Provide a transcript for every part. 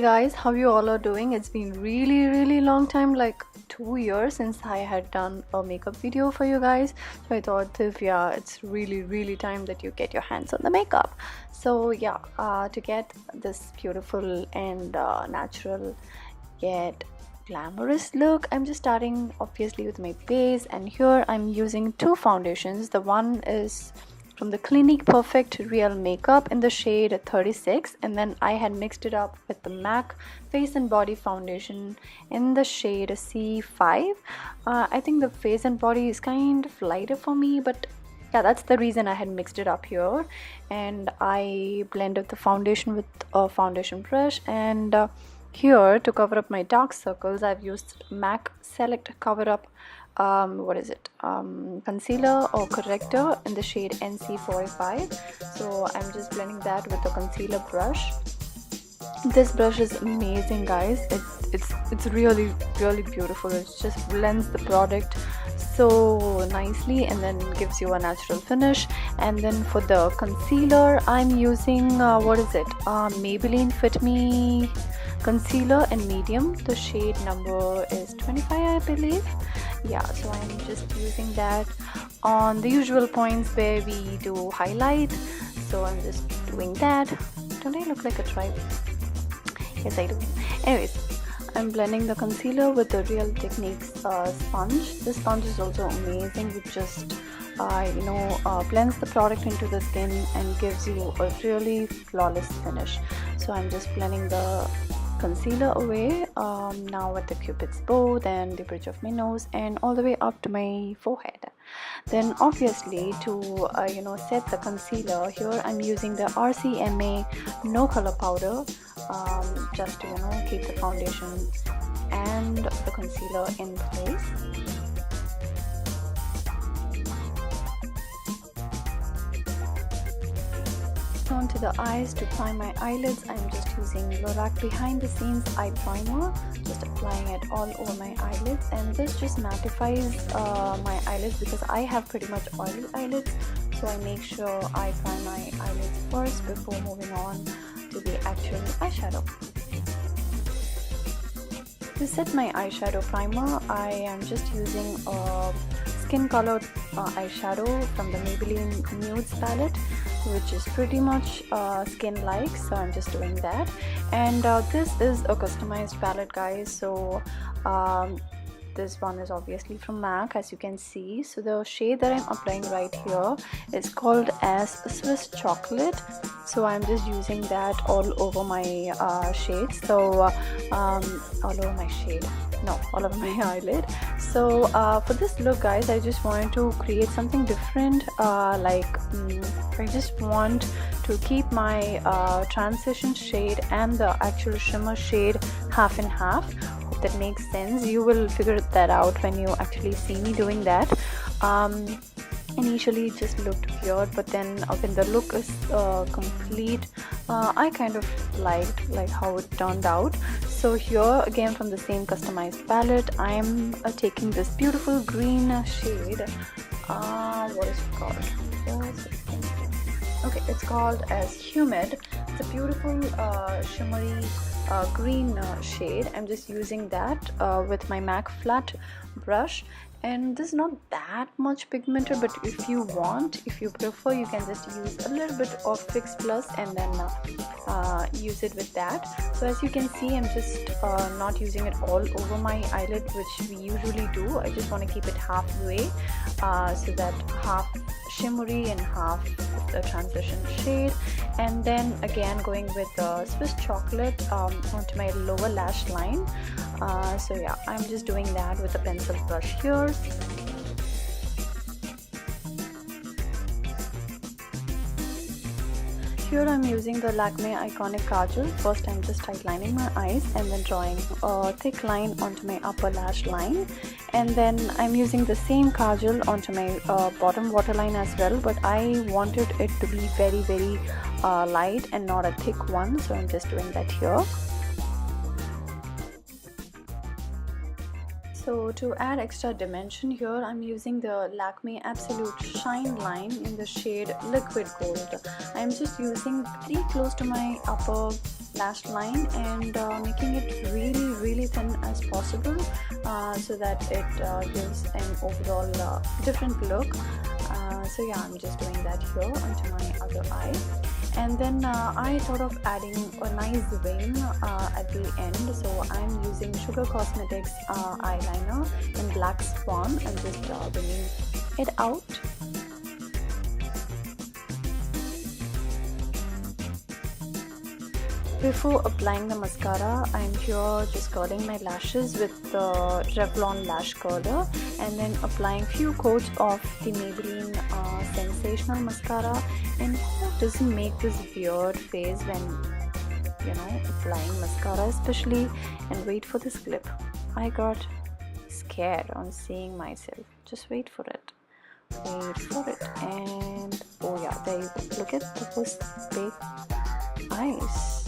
guys, how you all are doing? It's been really long time, like 2 years since I had done a makeup video for you guys. So I thought if it's really time that you get your hands on the makeup. So yeah, to get this beautiful and natural yet glamorous look, I'm just starting obviously with my base, and here I'm using two foundations. The one is from the Clinique Perfect Real Makeup in the shade 36, and then I had mixed it up with the MAC Face and Body Foundation in the shade C5. I think the face and body is kind of lighter for me, but yeah, that's the reason I had mixed it up here. And I blended the foundation with a foundation brush, and here to cover up my dark circles I've used MAC Select Cover Up concealer or corrector in the shade NC45. So I'm just blending that with the concealer brush. This brush is amazing, guys. It's really beautiful. It just blends the product so nicely and then gives you a natural finish. And then for the concealer I'm using Maybelline Fit Me concealer in medium. The shade number is 25, I believe. Yeah, so I'm just using that on the usual points where we do highlight. So I'm just doing that. Don't I look like a tribe? Yes, I do. Anyways, I'm blending the concealer with the Real Techniques sponge. This sponge is also amazing. It just blends the product into the skin and gives you a really flawless finish. So I'm just blending the concealer away now at the cupid's bow, then the bridge of my nose, and all the way up to my forehead. Then obviously to set the concealer, here I'm using the RCMA No Color Powder just to keep the foundation and the concealer in place. Onto the eyes, to prime my eyelids, I'm just using Lorac Behind the Scenes Eye Primer, just applying it all over my eyelids, and this just mattifies my eyelids because I have pretty much oily eyelids. So I make sure I prime my eyelids first before moving on to the actual eyeshadow. To set my eyeshadow primer, I am just using a skin colored eyeshadow from the Maybelline Nudes palette, which is pretty much skin like, so I'm just doing that. And this is a customized palette, guys. So this one is obviously from MAC, as you can see. So the shade that I'm applying right here is called as Swiss Chocolate. So I'm just using that all over my shades. So all over my shade, no, all over my eyelid. So for this look, guys, I just wanted to create something different. I just want to keep my transition shade and the actual shimmer shade half and half. Hope that makes sense. You will figure that out when you actually see me doing that. Initially it just looked weird, but then when the look is complete, I kind of liked how it turned out. So here again, from the same customized palette, I'm taking this beautiful green shade. What is it called? Okay, it's called as Humid. It's a beautiful shimmery green shade. I'm just using that with my MAC flat brush, and this is not that much pigmented, but if you prefer, you can just use a little bit of Fix Plus and then use it with that. So as you can see, I'm just not using it all over my eyelid, which we usually do. I just want to keep it halfway, so that half shimmery and half the transition shade. And then again going with the Swiss Chocolate onto my lower lash line. So yeah, I'm just doing that with a pencil brush here. Here I'm using the Lakme Iconic Kajal. First I'm just tightlining my eyes and then drawing a thick line onto my upper lash line, and then I'm using the same kajal onto my bottom waterline as well, but I wanted it to be very light and not a thick one, so I'm just doing that here. So to add extra dimension here, I'm using the Lakme Absolute Shine line in the shade Liquid Gold. I'm just using pretty close to my upper lash line and making it really thin as possible, so that it gives an overall different look. So yeah, I'm just doing that here onto my other eye. And then I thought of adding a nice wing at the end, so I'm using Sugar Cosmetics eyeliner in Black Swan and just bringing it out. Before applying the mascara, I'm here just curling my lashes with the Revlon Lash Curler and then applying few coats of the Maybelline Sensational Mascara. And who doesn't make this weird face when, you know, applying mascara especially? And wait for this clip. I got scared on seeing myself. Just wait for it. Wait for it. And oh yeah, there you go. Look at those big eyes.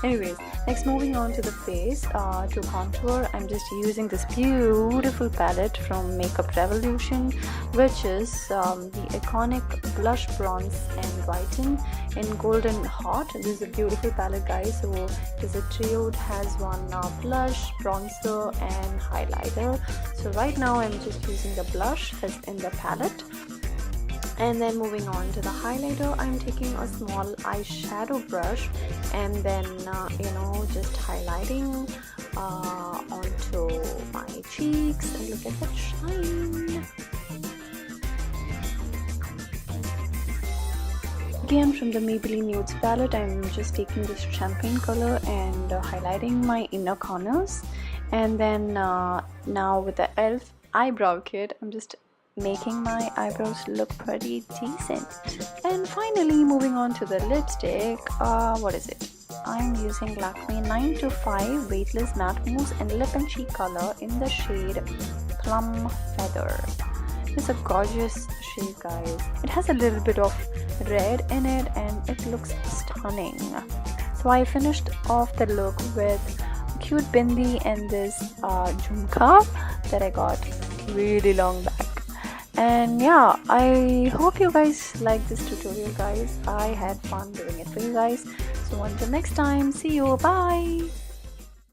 Anyways, next moving on to the face, to contour, I'm just using this beautiful palette from Makeup Revolution, which is the iconic Blush, Bronze and Whiten in Golden Hot. This is a beautiful palette, guys. So it is a trio. It has one blush, bronzer and highlighter. So right now I'm just using the blush as in the palette. And then moving on to the highlighter, I'm taking a small eyeshadow brush and then you know, just highlighting onto my cheeks, and look at that shine. Again, from the Maybelline Nudes palette, I'm just taking this champagne color and highlighting my inner corners. And then now with the e.l.f. eyebrow kit, I'm just making my eyebrows look pretty decent. And finally, moving on to the lipstick, what is it? I'm using Lakme 925 Weightless Matte Mousse and Lip and Cheek color in the shade Plum Feather. It's a gorgeous shade, guys. It has a little bit of red in it and it looks stunning. So I finished off the look with a cute bindi and this jhumka that I got really long back. And yeah, I hope you guys like this tutorial, guys. I had fun doing it for you guys. So until next time, see you, bye.